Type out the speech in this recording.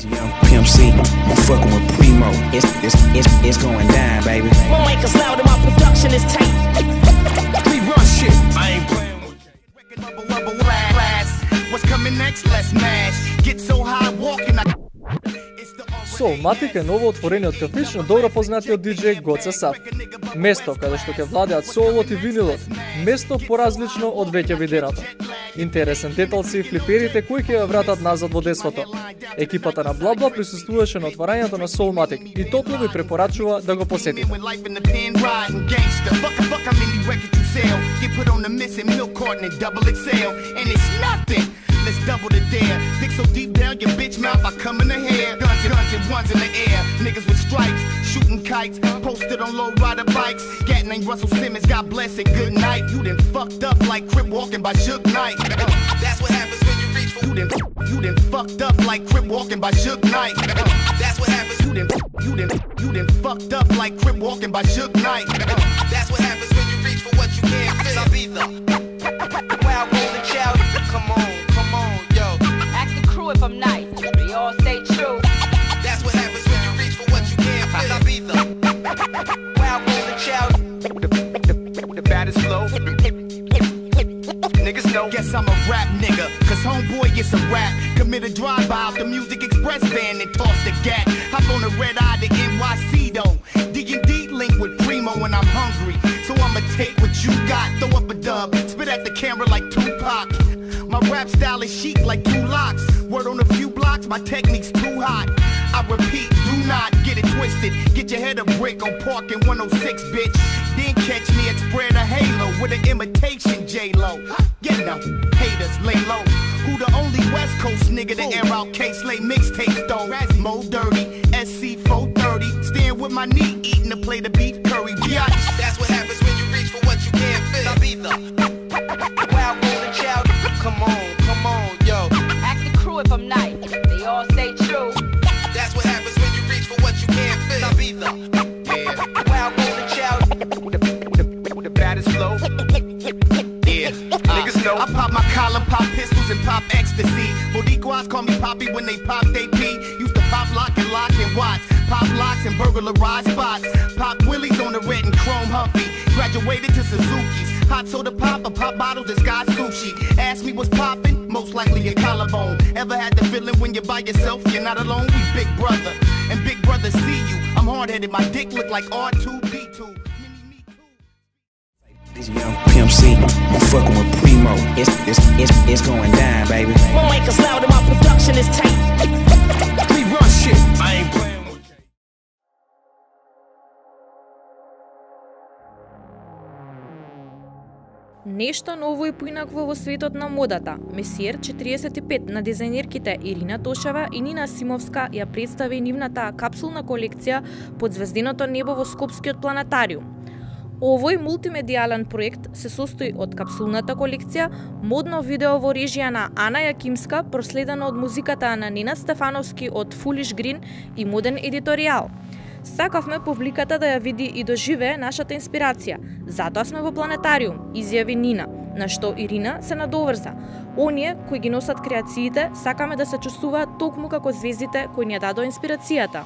Young Pimp C, I'm fucking with Primo. It's going down, baby. My mic is loud and my production is tight. We run shit. I ain't playing with Bubble blast. What's coming next? Let's mash. Get so high walking. Soulmatic е ново отворениот кафич на добро познатиот диџеј Гоце Саф. Место каде што ќе владеат соулот и винилот, место поразлично од веќе виденото. Интересен детал се и флиперите кои ќе ја вратат назад во детството. Екипата на Блабла присуствуваше на отварањето на Soulmatic и топло ви препорачува да го посетите. Let's double the dare. Dick so deep down your bitch mouth, I come in the hair. Guns and ones in the air. Niggas with stripes, shooting kites, posted on low rider bikes. Gat named Russell Simmons, God bless and good night. You done fucked up like Crip walking by Suge Knight. That's what happens when you reach for. You done fucked up like Crip walking by Suge Knight. That's what happens. You done fucked up like Crip walking by Suge Knight. That's what happens when you reach for what you can't fit. I'll be the wild golden child. Come on. If I'm nice, we all stay true. That's what happens when you reach for what you can't fit. I'll be the wild golden child. The baddest flow. Niggas know. Guess I'm a rap nigga, cause homeboy gets a rap. Commit a drive-by out the Music Express van and toss the gat. Hop on the red eye to NYC though. D&D link with Primo when I'm hungry. So I'ma take what you got, throw up a dub, spit at the camera like Tupac. My rap style is chic like 2 locks. Word on a few blocks, my technique's too hot. I repeat, do not get it twisted. Get your head a brick on Park in 106, bitch. Then catch me at Spread a Halo with an imitation J-Lo. Get no haters, lay low. Who the only West Coast nigga to air out K-Slay mixtapes though? Mo Dirty, SC 430. Stand with my knee, eating a plate of beef curry. Biatch. That's what happens when you reach for what you can't fit. I'll be the wild golden child. Come on, yo. Act the crew if I'm nice, they all stay true. That's what happens when you reach for what you can't fit. I'll be the wild golden child. The baddest flow. Yeah, niggas know. I pop my collar, pop pistols, and pop ecstasy. Boricuas call me Poppy when they pop they pee. Used to pop lock and watch. Pop locks and burglarize spots. Pop willies on the red and chrome Humpy. Graduated to Suzuki's. Hot soda pop or pop bottles and sky sushi. Ask me what's poppin', most likely a collarbone. Ever had the feeling when you're by yourself, you're not alone? We big brother, and big brother see you. I'm hard-headed, my dick look like R2-D2. This young Pimp C, I'm fucking with Primo. It's going down, baby. My mic is loud and my production is tight. We run shit. I ain't playing. Нешто ново и поинакво во светот на модата. Месиер 45 на дизајнерките Ирина Тошева и Нина Симовска ја представи нивната капсулна колекција под звезденото небо во Скопскиот планетариум. Овој мултимедијален проект се состои од капсулната колекција, модно видео во режија на Ана Јакимска, проследено од музиката на Ненад Стефановски од Foolish Green и моден едиторијал. Сакавме публиката да ја види и доживее нашата инспирација. Затоа сме во планетариум, изјави Нина, на што Ирина се надоврза. Оние кои ги носат креациите сакаме да се чувствуваат токму како звездите кои ни ја дадоа инспирацијата.